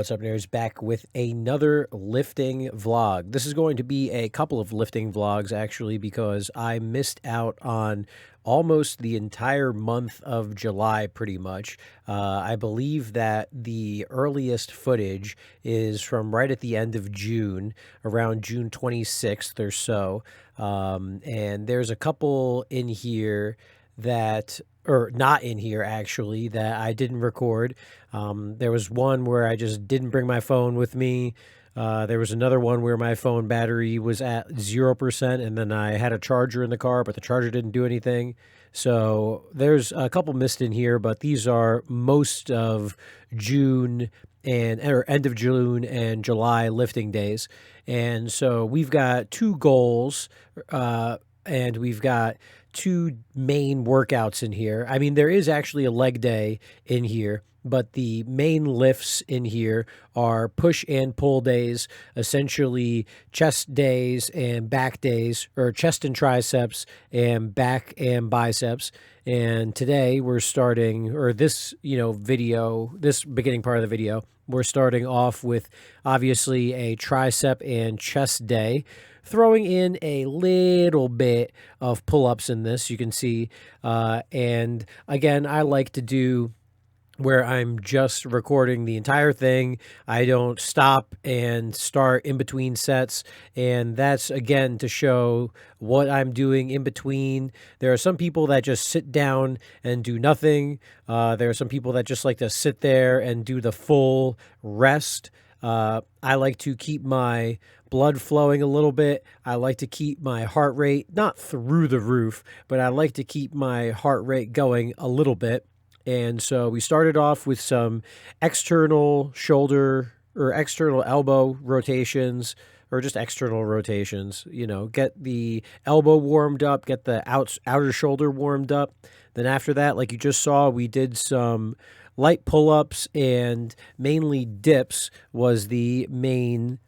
What's up, nerds? Back with another lifting vlog. This is going to be a couple of lifting vlogs, actually, because I missed out on almost the entire month of July, pretty much. I believe that the earliest footage is from right at the end of June, around June 26th or so. And there's a couple in here that, or not in here actually, that I didn't record. There was one where I just didn't bring my phone with me. There was another one where my phone battery was at 0%, and then I had a charger in the car, but the charger didn't do anything. So there's a couple missed in here, but these are most of June or end of June and July lifting days. And so we've got two goals, and we've got two main workouts in here. I mean, there is actually a leg day in here, but the main lifts in here are push and pull days, essentially chest days and back days, or chest and triceps and back and biceps. And today we're starting, or this, video, this beginning part of the video, we're starting off with obviously a tricep and chest day, throwing in a little bit of pull-ups in this, you can see. And again, I like to do where I'm just recording the entire thing. I don't stop and start in between sets. And that's, again, to show what I'm doing in between. There are some people that just sit down and do nothing. There are some people that just like to sit there and do the full rest. I like to keep my blood flowing a little bit. I like to keep my heart rate not through the roof, but I like to keep my heart rate going a little bit. And so we started off with some external shoulder or external elbow rotations, or just external rotations, get the elbow warmed up, get the outer shoulder warmed up. Then after that, like you just saw, we did some light pull-ups, and mainly dips was the main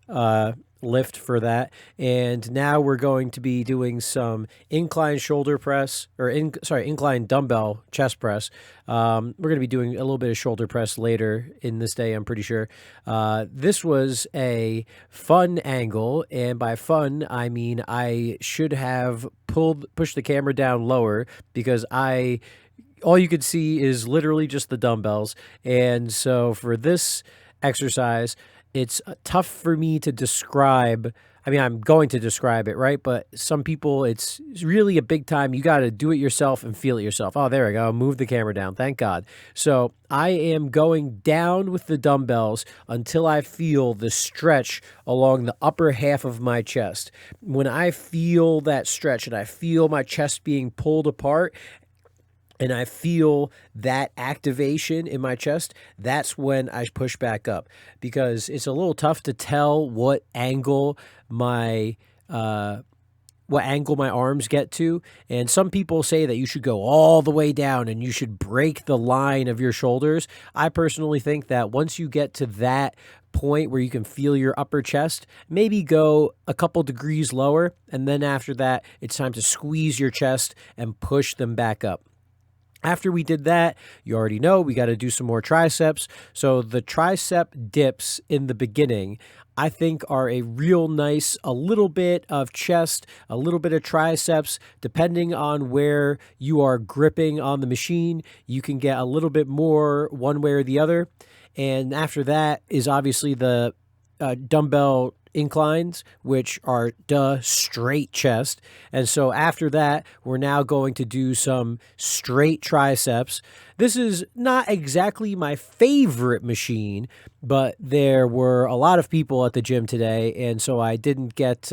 lift for that. And now we're going to be doing some incline shoulder press, or incline dumbbell chest press. We're going to be doing a little bit of shoulder press later in this day, I'm pretty sure. This was a fun angle, and by fun I mean I should have pushed the camera down lower, because all you could see is literally just the dumbbells. And so for this exercise, it's tough for me to describe. I mean, I'm going to describe it, right? But some people, it's really a big time. You got to do it yourself and feel it yourself. Oh, there we go. Move the camera down. Thank God. So I am going down with the dumbbells until I feel the stretch along the upper half of my chest. When I feel that stretch and I feel my chest being pulled apart, and I feel that activation in my chest, that's when I push back up, because it's a little tough to tell what angle my arms get to. And some people say that you should go all the way down and you should break the line of your shoulders. I personally think that once you get to that point where you can feel your upper chest, maybe go a couple degrees lower, and then after that, it's time to squeeze your chest and push them back up. After we did that, you already know we got to do some more triceps. So the tricep dips in the beginning, I think, are a real nice, a little bit of chest, a little bit of triceps. Depending on where you are gripping on the machine, you can get a little bit more one way or the other. And after that is obviously the dumbbell inclines, which are straight chest. And so after that, we're now going to do some straight triceps. This is not exactly my favorite machine, but there were a lot of people at the gym today, and so I didn't get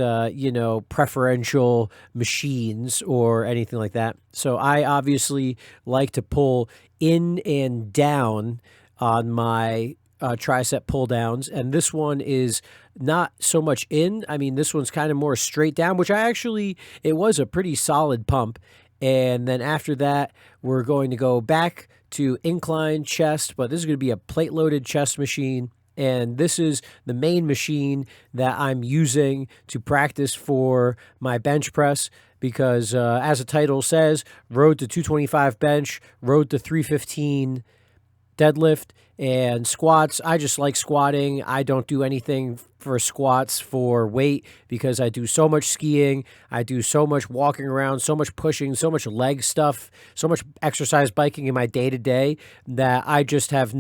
preferential machines or anything like that. So I obviously like to pull in and down on my tricep pull downs, and this one is not so much in. I mean, this one's kind of more straight down, which it was a pretty solid pump. And then after that, we're going to go back to incline chest, but this is going to be a plate loaded chest machine. And this is the main machine that I'm using to practice for my bench press, because as the title says, road to 225 bench, road to 315 deadlift and squats. I just like squatting. I don't do anything for squats for weight because I do so much skiing. I do so much walking around, so much pushing, so much leg stuff, so much exercise biking in my day to day that I just have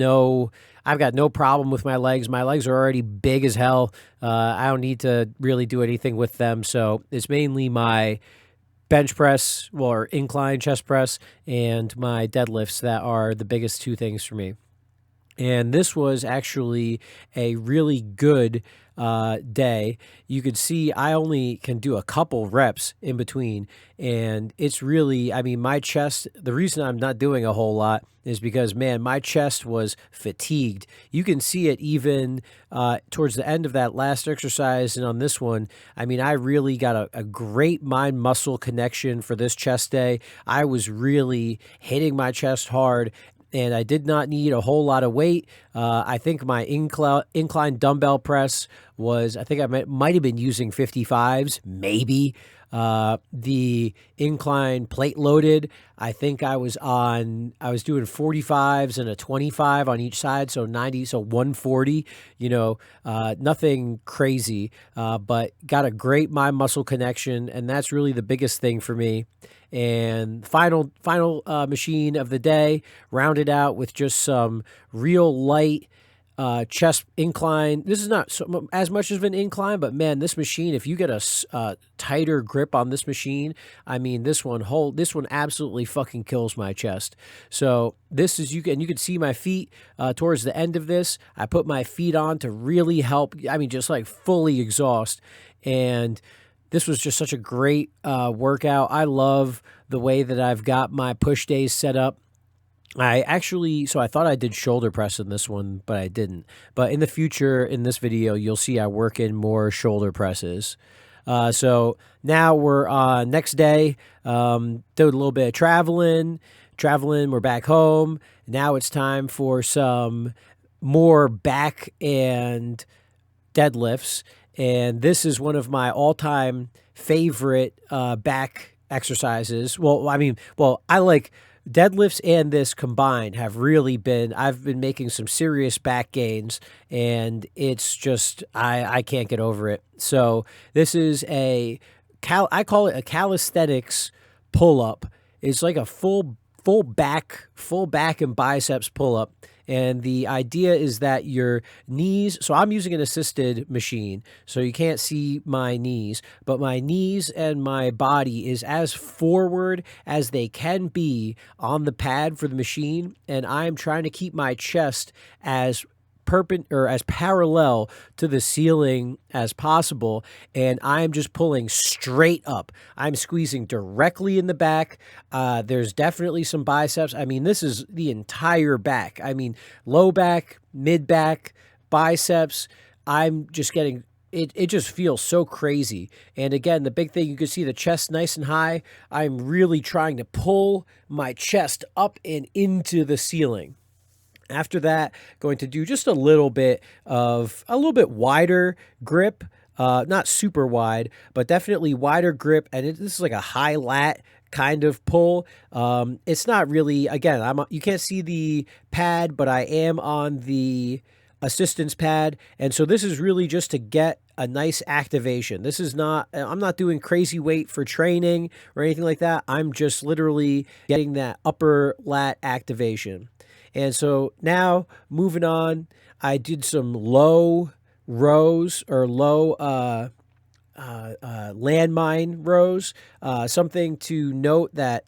I've got no problem with my legs. My legs are already big as hell. I don't need to really do anything with them. So it's mainly my bench press or incline chest press and my deadlifts that are the biggest two things for me. And this was actually a really good day. You could see I only can do a couple reps in between. And it's really, I mean, my chest, the reason I'm not doing a whole lot is because, man, my chest was fatigued. You can see it even towards the end of that last exercise. And on this one, I mean, I really got a great mind muscle connection for this chest day. I was really hitting my chest hard, and I did not need a whole lot of weight. I think my incline dumbbell press was, I think I might have been using 55s, maybe. The incline plate loaded, I think I was doing 45s and a 25 on each side, so 90, so 140, nothing crazy, but got a great mind muscle connection, and that's really the biggest thing for me. And final machine of the day, rounded out with just some real light chest incline. This is not as much of an incline, but man, this machine, if you get a tighter grip on this machine, I mean, this one absolutely fucking kills my chest. So this is, you can see my feet towards the end of this. I put my feet on to really help, I mean, just like fully exhaust. And this was just such a great workout. I love the way that I've got my push days set up. I thought I did shoulder press in this one, but I didn't. But in the future, in this video, you'll see I work in more shoulder presses. So now we're on next day. Did a little bit of traveling. We're back home. Now it's time for some more back and deadlifts. And this is one of my all-time favorite back exercises. I like deadlifts, and this combined have really been, I've been making some serious back gains, and it's just, I can't get over it. So this is I call it a calisthenics pull-up. It's like a full back and biceps pull-up. And the idea is that your knees, so I'm using an assisted machine, so you can't see my knees, but my knees and my body is as forward as they can be on the pad for the machine. And I'm trying to keep my chest as as parallel to the ceiling as possible, and I'm just pulling straight up. I'm squeezing directly in the back. There's definitely some biceps. I mean, this is the entire back. I mean, low back, mid back, biceps. I'm just getting it just feels so crazy. And again, the big thing, you can see the chest nice and high. I'm really trying to pull my chest up and into the ceiling. After that, going to do just a little bit wider grip, not super wide, but definitely wider grip. And this is like a high lat kind of pull. It's not really, again, you can't see the pad, but I am on the assistance pad. And so this is really just to get a nice activation. This is not, I'm not doing crazy weight for training or anything like that. I'm just literally getting that upper lat activation. And so now moving on, I did some low rows or low landmine rows. Something to note that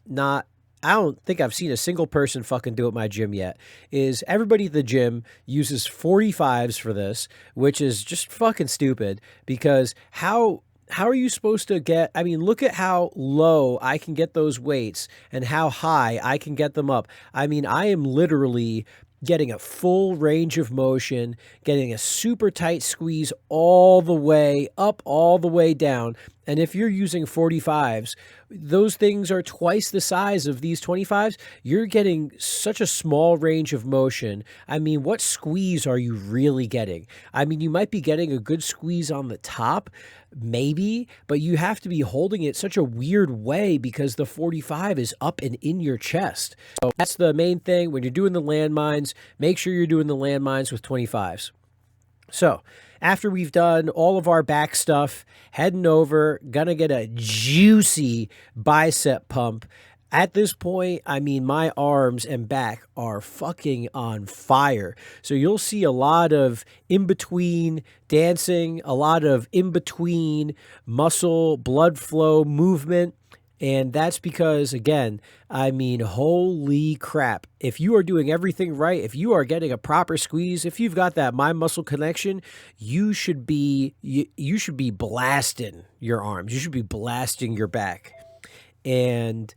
I don't think I've seen a single person fucking do it at my gym yet, is everybody at the gym uses 45s for this, which is just fucking stupid, because how are you supposed to get, I mean, look at how low I can get those weights and how high I can get them up. I mean, I am literally getting a full range of motion, getting a super tight squeeze all the way up, all the way down. And if you're using 45s, those things are twice the size of these 25s. You're getting such a small range of motion. I mean, what squeeze are you really getting? I mean, you might be getting a good squeeze on the top, maybe, but you have to be holding it such a weird way because the 45 is up and in your chest. So that's the main thing. When you're doing the landmines, make sure you're doing the landmines with 25s. So after we've done all of our back stuff, heading over, gonna get a juicy bicep pump. At this point, I mean, my arms and back are fucking on fire. So you'll see a lot of in-between dancing, a lot of in-between muscle, blood flow, movement. And that's because, again, I mean, holy crap. If you are doing everything right, if you are getting a proper squeeze, if you've got that mind muscle connection, you should be blasting your arms. You should be blasting your back. And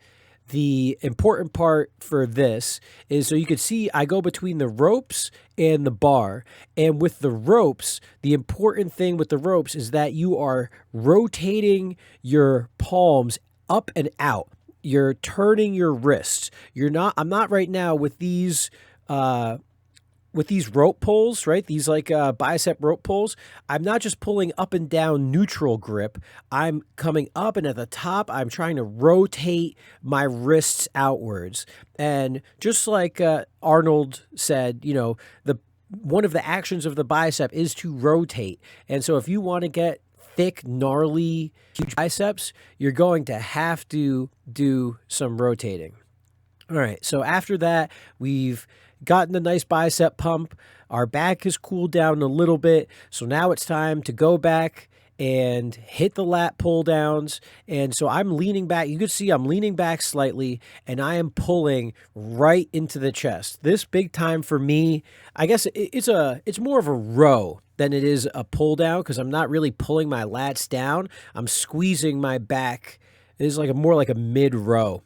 the important part for this is, so you can see I go between the ropes and the bar. And with the ropes, the important thing with the ropes is that you are rotating your palms up and out. You're turning your wrists. I'm not right now with these rope pulls, right? These like bicep rope pulls. I'm not just pulling up and down neutral grip. I'm coming up, and at the top, I'm trying to rotate my wrists outwards. And just like Arnold said, you know, one of the actions of the bicep is to rotate. And so if you want to get thick, gnarly, huge biceps, you're going to have to do some rotating. All right, so after that, we've gotten a nice bicep pump. Our back has cooled down a little bit. So now it's time to go back and hit the lat pull downs. And so I'm leaning back. You can see I'm leaning back slightly, and I am pulling right into the chest. This big time for me, I guess it's more of a row than it is a pull down, because I'm not really pulling my lats down. I'm squeezing my back. It is like more like a mid row.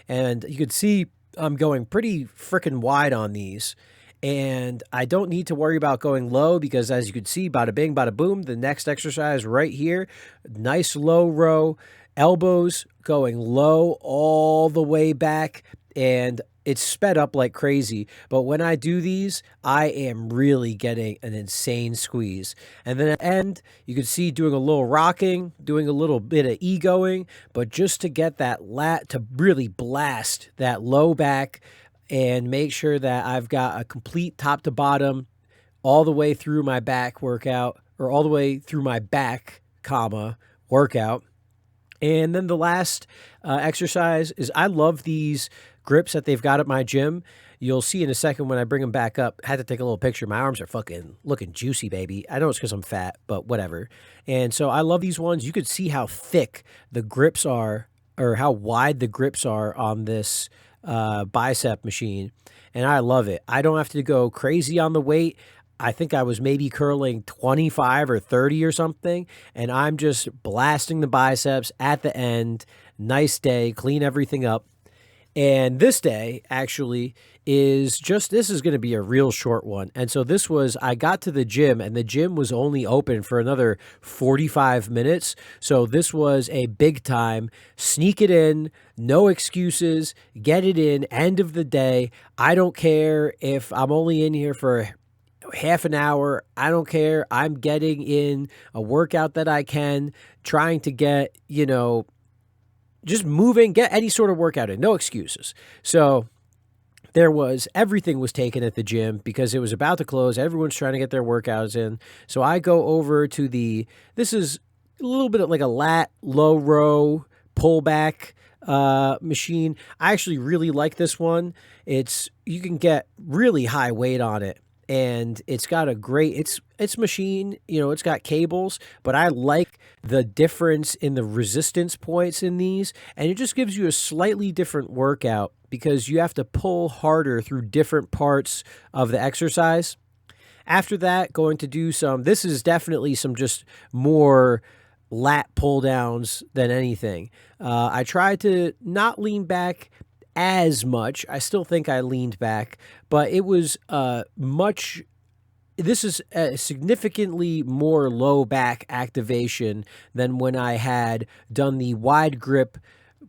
And you can see I'm going pretty freaking wide on these. And I don't need to worry about going low, because as you can see, bada bing, bada boom, the next exercise right here, nice low row, elbows going low all the way back, and it's sped up like crazy. But when I do these, I am really getting an insane squeeze. And then at the end, you can see doing a little rocking, doing a little bit of egoing, but just to get that lat to really blast that low back and make sure that I've got a complete top to bottom all the way through my back workout, or all the way through my back, workout. And then the last exercise is, I love these grips that they've got at my gym. You'll see in a second when I bring them back up. I had to take a little picture. My arms are fucking looking juicy, baby. I know it's because I'm fat, but whatever. And so I love these ones. You could see how thick the grips are, or how wide the grips are on this bicep machine. And I love it. I don't have to go crazy on the weight. I think I was maybe curling 25 or 30 or something, and I'm just blasting the biceps at the end. Nice day, clean everything up. And this day actually this is going to be a real short one. And so I got to the gym, and the gym was only open for another 45 minutes. So this was a big time, sneak it in, no excuses, get it in, end of the day. I don't care if I'm only in here for half an hour. I don't care. I'm getting in a workout that I can, trying to get, just moving, get any sort of workout in, no excuses. So everything was taken at the gym because it was about to close. Everyone's trying to get their workouts in. So I go over to this is a little bit of like a lat low row pullback machine. I actually really like this one. You can get really high weight on it. And it's got a great, it's machine, it's got cables, but I like the difference in the resistance points in these. And it just gives you a slightly different workout because you have to pull harder through different parts of the exercise. After that, going to do this is definitely some just more lat pull downs than anything. I try to not lean back as much. I still think I leaned back, but it was this is a significantly more low back activation than when I had done the wide grip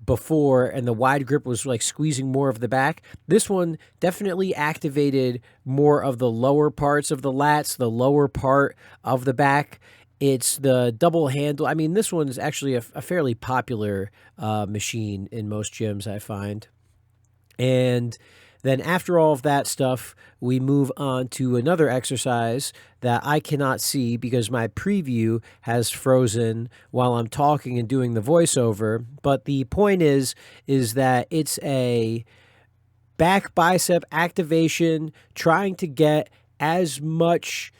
before, and the wide grip was like squeezing more of the back. This one definitely activated more of the lower parts of the lats, the lower part of the back. It's the double handle. I mean, this one is actually a fairly popular machine in most gyms, I find. And then after all of that stuff, we move on to another exercise that I cannot see because my preview has frozen while I'm talking and doing the voiceover. But the point is that it's a back bicep activation, trying to get as much.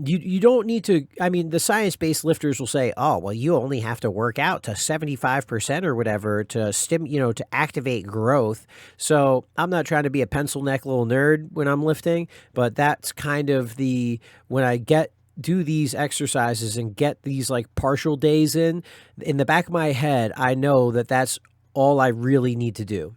You don't need to. I mean, the science-based lifters will say, "Oh, well, you only have to work out to 75% or whatever to to activate growth." So I'm not trying to be a pencil neck little nerd when I'm lifting, but that's kind of when I do these exercises and get these like partial days in the back of my head, I know that that's all I really need to do.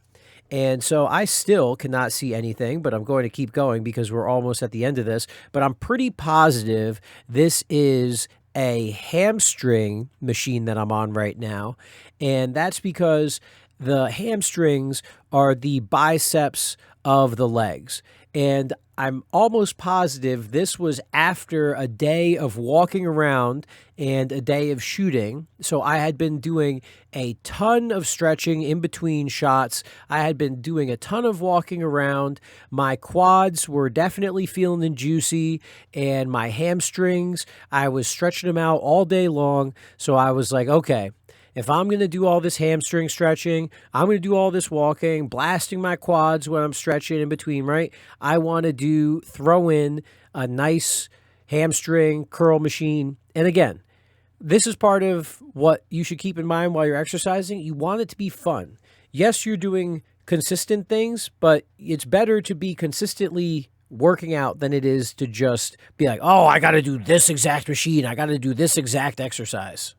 And so I still cannot see anything, but I'm going to keep going because we're almost at the end of this. But I'm pretty positive this is a hamstring machine that I'm on right now. And that's because the hamstrings are the biceps of the legs. And I'm almost positive this was after a day of walking around and a day of shooting. So I had been doing a ton of stretching in between shots. I had been doing a ton of walking around. My quads were definitely feeling juicy, and my hamstrings, I was stretching them out all day long. So I was like, okay, if I'm going to do all this hamstring stretching, I'm going to do all this walking, blasting my quads when I'm stretching in between, right? I want to throw in a nice hamstring curl machine. And again, this is part of what you should keep in mind while you're exercising. You want it to be fun. Yes, you're doing consistent things, but it's better to be consistently working out than it is to just be like, oh, I got to do this exact machine. I got to do this exact exercise.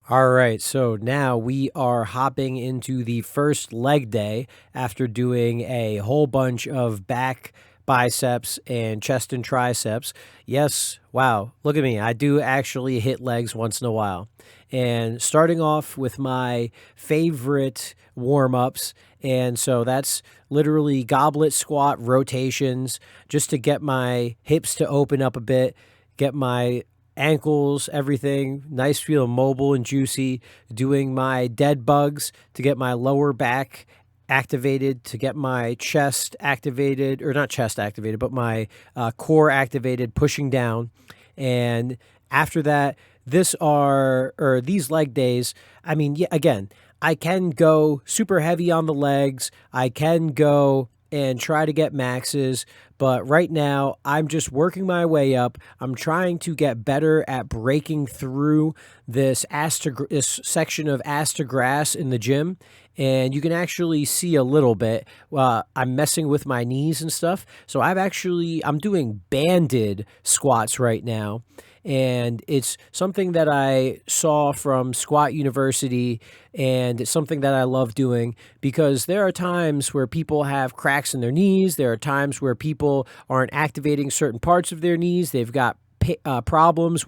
All right, so now we are hopping into the first leg day after doing a whole bunch of back biceps and chest and triceps. Yes, wow, look at me. I do actually hit legs once in a while. And starting off with my favorite warm-ups, and so that's literally goblet squat rotations just to get my hips to open up a bit, get my ankles, everything nice, feel mobile and juicy, doing my dead bugs to get my lower back activated, to get my chest activated, or not chest activated, but my core activated, pushing down. And after that, these leg days, I mean, yeah, again, I can go super heavy on the legs. I can go and try to get maxes, but right now I'm just working my way up. I'm trying to get better at breaking through this section of ass to grass in the gym, and you can actually see a little bit. I'm messing with my knees and stuff, so I'm doing banded squats right now. And it's something that I saw from Squat University, and it's something that I love doing because there are times where people have cracks in their knees. There are times where people aren't activating certain parts of their knees. They've got problems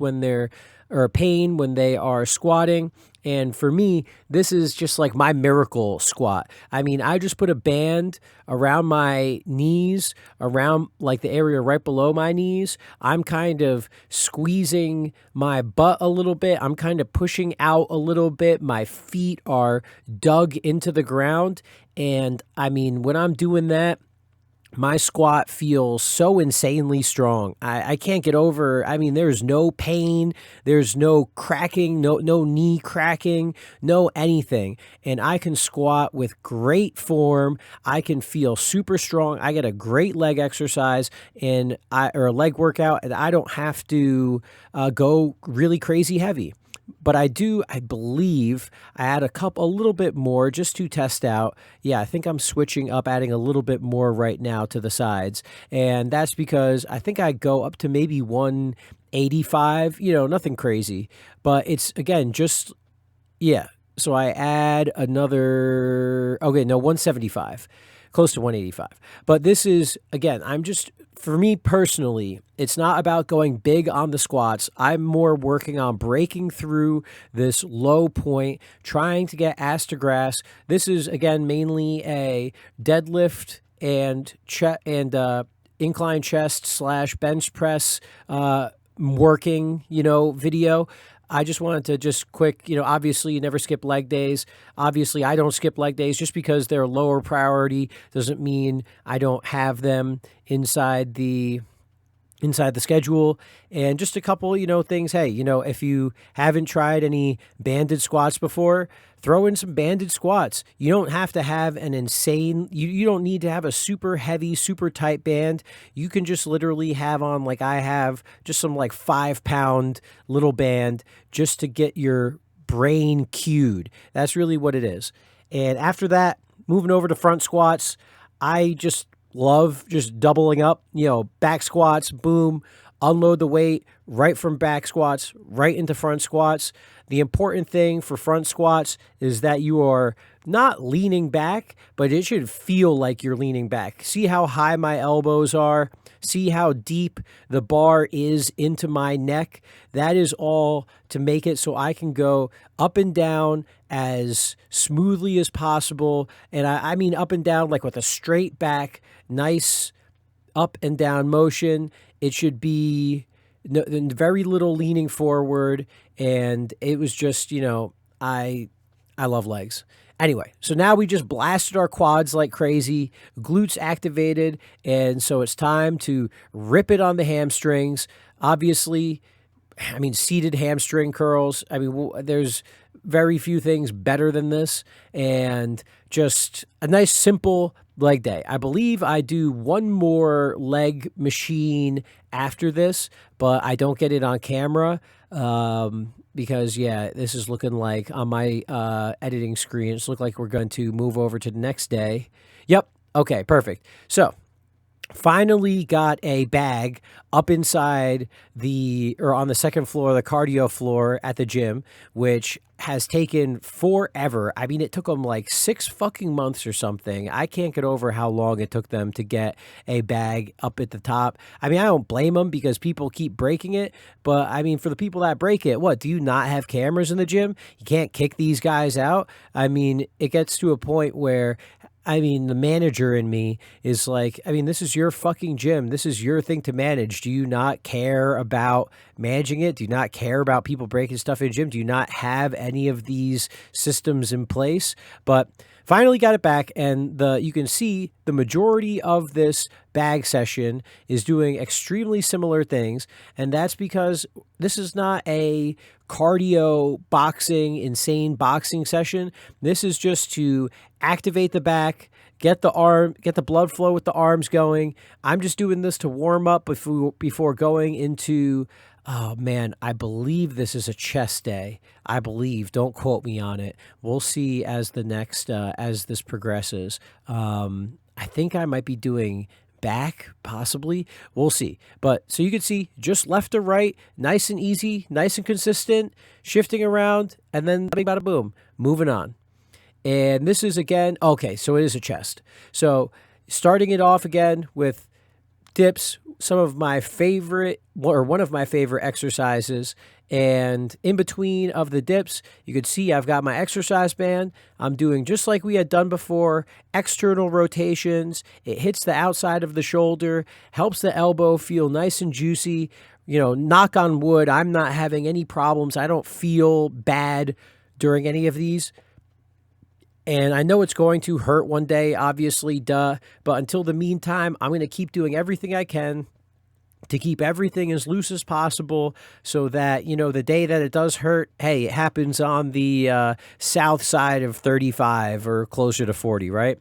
or pain when they are squatting. And for me, this is just like my miracle squat. I mean, I just put a band around my knees, around like the area right below my knees. I'm kind of squeezing my butt a little bit. I'm kind of pushing out a little bit. My feet are dug into the ground. And I mean, when I'm doing that, my squat feels so insanely strong. I can't get over. I mean, there's no pain. There's no cracking, no knee cracking, no anything. And I can squat with great form. I can feel super strong. I get a great leg exercise or a leg workout, and I don't have to go really crazy heavy. But I believe I add a little bit more just to test out. Yeah, I think I'm switching up, adding a little bit more right now to the sides. And that's because I think I go up to maybe 185, nothing crazy. But it's, again, yeah. So I add 175. close to 185. But this is, again, for me personally, it's not about going big on the squats. I'm more working on breaking through this low point, trying to get ass to grass. This is, again, mainly a deadlift and incline chest / bench press working, video. I just wanted to just quick, obviously you never skip leg days. Obviously I don't skip leg days. Just because they're lower priority doesn't mean I don't have them inside the schedule. And just a couple, things. Hey, if you haven't tried any banded squats before, throw in some banded squats. You don't have to have an insane, you don't need to have a super heavy, super tight band. You can just literally have on, like I have, just some like 5-pound little band just to get your brain cued. That's really what it is. And after that, moving over to front squats, I just love just doubling up, back squats, boom, unload the weight right from back squats, right into front squats. The important thing for front squats is that you are not leaning back, but it should feel like you're leaning back. See how high my elbows are? See how deep the bar is into my neck? That is all to make it so I can go up and down as smoothly as possible. And I mean up and down like with a straight back, nice up and down motion. It should be very little leaning forward. And it was just, I love legs. Anyway, so now we just blasted our quads like crazy, glutes activated, and so it's time to rip it on the hamstrings. Obviously, seated hamstring curls. There's very few things better than this, and just a nice simple leg day. I believe I do one more leg machine after this, but I don't get it on camera. Because this is looking like on my editing screen, it's looking like we're going to move over to the next day. Yep. Okay, perfect. So finally got a bag up inside on the second floor, the cardio floor at the gym, which has taken forever. It took them like 6 fucking months or something. I can't get over how long it took them to get a bag up at the top. I don't blame them because people keep breaking it. But for the people that break it, what, do you not have cameras in the gym? You can't kick these guys out? It gets to a point where the manager in me is like, this is your fucking gym. This is your thing to manage. Do you not care about managing it? Do you not care about people breaking stuff in gym? Do you not have any of these systems in place? But finally got it back, and you can see the majority of this bag session is doing extremely similar things, and that's because this is not a cardio boxing, insane boxing session. This is just to activate the back, get the blood flow with the arms going. I'm just doing this to warm up before going into, oh man, I believe this is a chest day. I believe, don't quote me on it. We'll see as as this progresses. I think I might be doing back, possibly. We'll see. But so you can see just left to right, nice and easy, nice and consistent, shifting around, and then bada boom, moving on. And this is again, okay, so it is a chest. So starting it off again with dips, some of my favorite, or one of my favorite exercises. And in between of the dips, you could see I've got my exercise band. I'm doing just like we had done before, external rotations. It hits the outside of the shoulder, helps the elbow feel nice and juicy. Knock on wood, I'm not having any problems. I don't feel bad during any of these. And I know it's going to hurt one day, obviously, duh. But until the meantime, I'm going to keep doing everything I can to keep everything as loose as possible so that, the day that it does hurt, hey, it happens on the south side of 35 or closer to 40, right?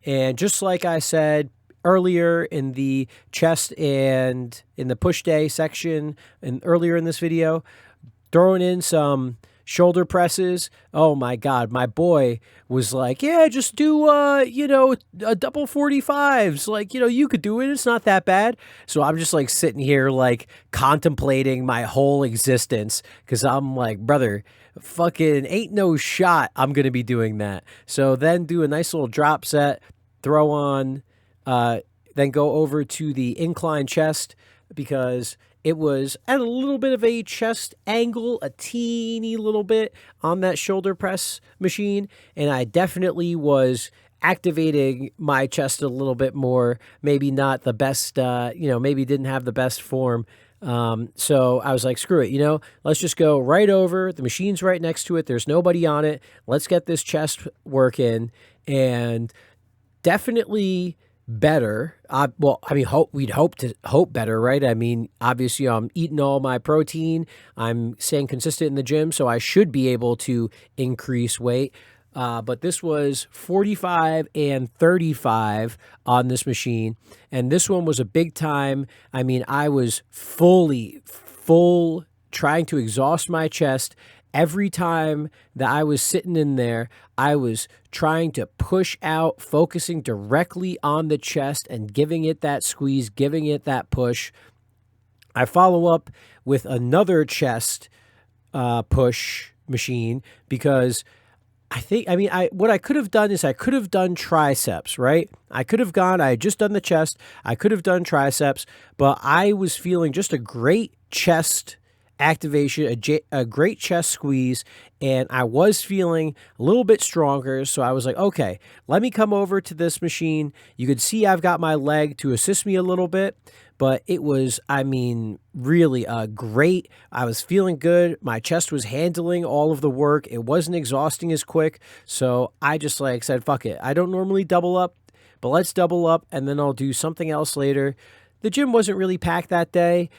And just like I said earlier in the chest and in the push day section and earlier in this video, throwing in some shoulder presses. Oh my God, my boy was like, yeah, just do, a double 45s. Like, you could do it. It's not that bad. So I'm just like sitting here, like contemplating my whole existence. Cause I'm like, brother, fucking ain't no shot I'm going to be doing that. So then do a nice little drop set. throw on, then go over to the incline chest because it was at a little bit of a chest angle, a teeny little bit on that shoulder press machine. And I definitely was activating my chest a little bit more, maybe not the best, maybe didn't have the best form. So I was like, screw it, let's just go right over. The machine's right next to it. There's nobody on it. Let's get this chest work in. And definitely better. We'd hope better, right? I mean, obviously, I'm eating all my protein. I'm staying consistent in the gym, so I should be able to increase weight. But this was 45 and 35 on this machine. And this one was a big time. I mean, I was full trying to exhaust my chest. Every time that I was sitting in there, I was trying to push out, focusing directly on the chest and giving it that squeeze, giving it that push. I follow up with another chest push machine because what I could have done is I could have done triceps, right? I had just done the chest. I could have done triceps, but I was feeling just a great chest activation, a great chest squeeze, and I was feeling a little bit stronger. So I was like, okay, let me come over to this machine. You could see I've got my leg to assist me a little bit, but it was, really great. I was feeling good. My chest was handling all of the work. It wasn't exhausting as quick. So I just said, fuck it. I don't normally double up, but let's double up and then I'll do something else later. The gym wasn't really packed that day.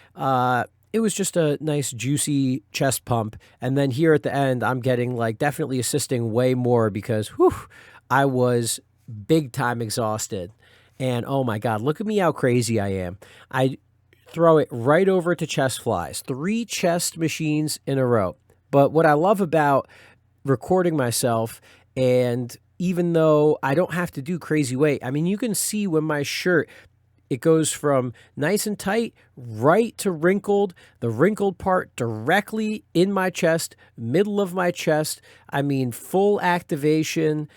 It was just a nice juicy chest pump. And then here at the end, I'm getting definitely assisting way more because I was big time exhausted. And oh my God, look at me how crazy I am. I throw it right over to chest flies, 3 chest machines in a row. But what I love about recording myself, and even though I don't have to do crazy weight, you can see when my shirt, it goes from nice and tight right to wrinkled, the wrinkled part directly in my chest, middle of my chest. Full activation.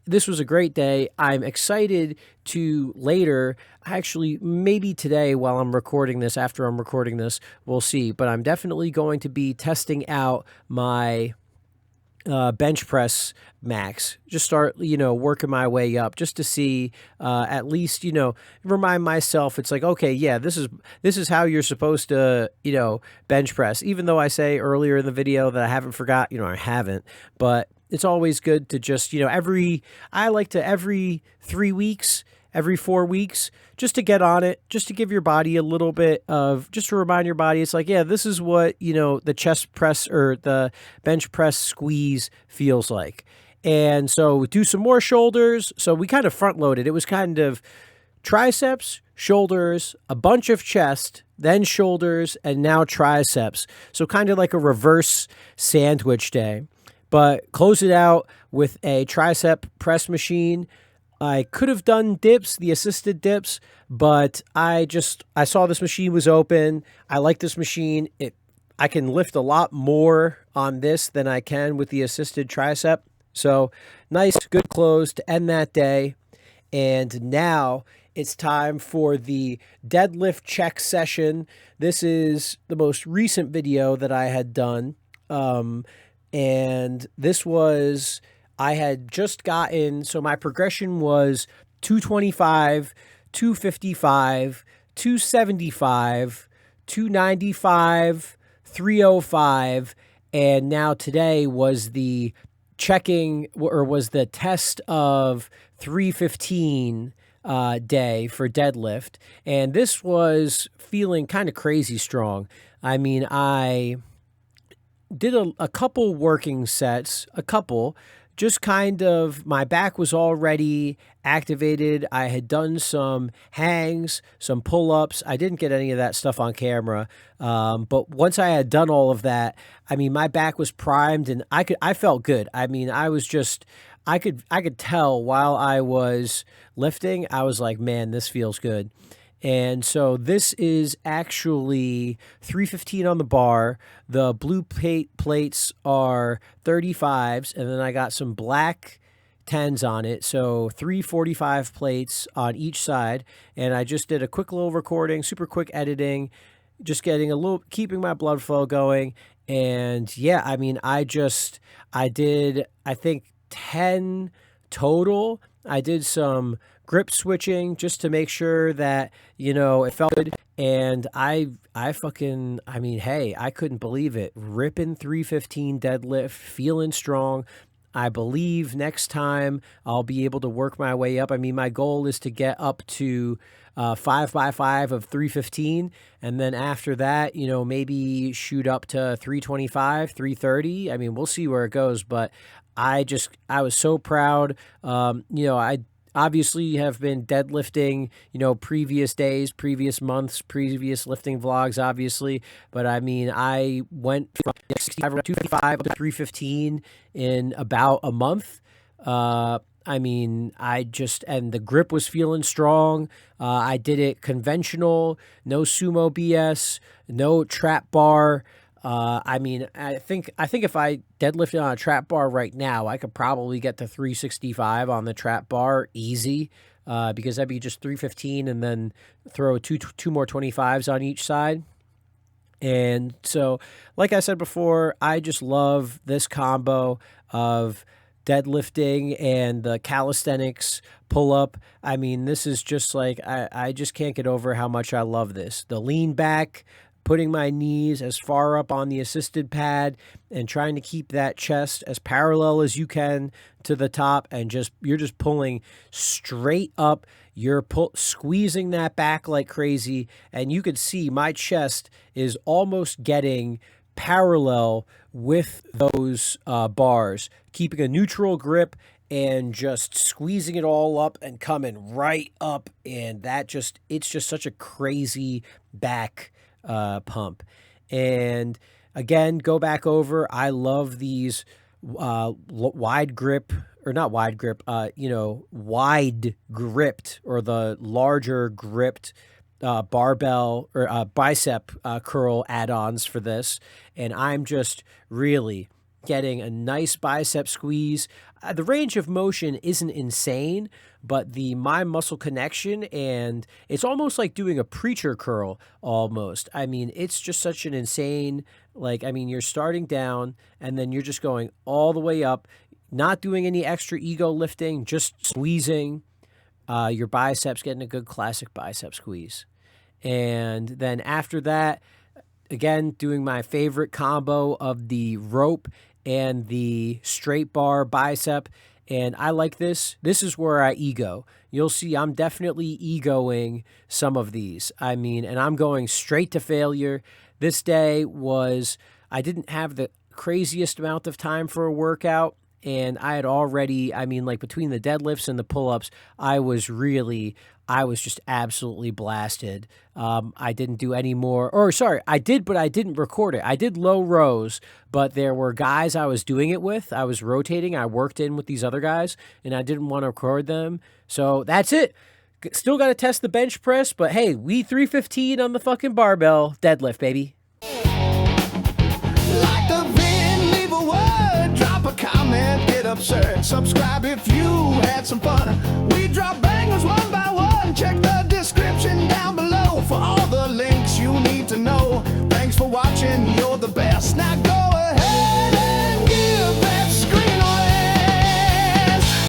This was a great day. I'm excited to later, actually, maybe today while I'm recording this, after I'm recording this, we'll see. But I'm definitely going to be testing out my bench press max. Just start, working my way up just to see, at least, remind myself it's like, okay, yeah, this is how you're supposed to, bench press. Even though I say earlier in the video that I haven't forgot, I haven't, but it's always good to just, every 3 weeks, every 4 weeks, just to get on it, just to give your body a little bit of, just to remind your body, it's like, yeah, this is what, the chest press or the bench press squeeze feels like. And so do some more shoulders. So we kind of front loaded. It was kind of triceps, shoulders, a bunch of chest, then shoulders, and now triceps. So kind of like a reverse sandwich day. But close it out with a tricep press machine. I could have done dips, the assisted dips, but I saw this machine was open. I like this machine. I can lift a lot more on this than I can with the assisted tricep. So nice, good close to end that day. And now it's time for the deadlift check session. This is the most recent video that I had done. And this was, I had just gotten, so my progression was 225, 255, 275, 295, 305, and now today was the checking, or was the test of 315 day for deadlift. And this was feeling kind of crazy strong. I did a couple working sets, just kind of, my back was already activated. I had done some hangs, some pull-ups. I didn't get any of that stuff on camera. But once I had done all of that, my back was primed and I felt good. I could tell while I was lifting, I was like, man, this feels good. And so this is actually 315 on the bar. The blue plates are 35s, and then I got some black 10s on it. So 345 plates on each side. And I just did a quick little recording, super quick editing, just getting a little, keeping my blood flow going. And yeah, I mean, I did, I think 10 total. I did some grip switching just to make sure that, you know, it felt good. And I mean, hey, I couldn't believe it. Ripping 315 deadlift, feeling strong. I believe next time I'll be able to work my way up. I mean, my goal is to get up to 5x5 of 315. And then after that, you know, maybe shoot up to 325, 330. I mean, we'll see where it goes. But I was so proud. You know, I obviously have been deadlifting, you know, previous days, previous months, previous lifting vlogs, obviously. But I mean, I went from 255 up to 315 in about a month. I mean, and the grip was feeling strong. I did it conventional, no sumo BS, no trap bar. I mean, I think if I deadlifted on a trap bar right now, I could probably get to 365 on the trap bar easy, because that'd be just 315 and then throw two more 25s on each side. And so, like I said before, I just love this combo of deadlifting and the calisthenics pull up. I mean, this is just like, I just can't get over how much I love this. The lean back, putting my knees as far up on the assisted pad and trying to keep that chest as parallel as you can to the top, and you're just pulling straight up. You're squeezing that back like crazy, and you could see my chest is almost getting parallel with those bars, keeping a neutral grip and just squeezing it all up and coming right up. And it's just such a crazy back pump. And again, go back over, I love these wide grip, or not wide grip, you know, wide gripped, or the larger gripped barbell or bicep curl add-ons for this. And I'm just really getting a nice bicep squeeze. The range of motion isn't insane, but the mind muscle connection, and it's almost like doing a preacher curl almost. I mean, it's just such an insane, like, I mean, you're starting down and then you're just going all the way up, not doing any extra ego lifting, just squeezing your biceps, getting a good classic bicep squeeze. And then after that, again, doing my favorite combo of the rope and the straight bar bicep. And I like this. This is where I ego. You'll see I'm definitely egoing some of these. I mean, and I'm going straight to failure. This day I didn't have the craziest amount of time for a workout. And I had already, I mean, like between the deadlifts and the pull-ups, I was just absolutely blasted. I didn't do any more, or sorry, I did, but I didn't record it. I did low rows, but there were guys I was doing it with. I was rotating. I worked in with these other guys, and I didn't want to record them. So that's it. Still got to test the bench press, but hey, we 315 on the fucking barbell deadlift, baby. Like the vid, leave a word, drop a comment, get absurd, subscribe if you had some fun. We drop bangers one by one.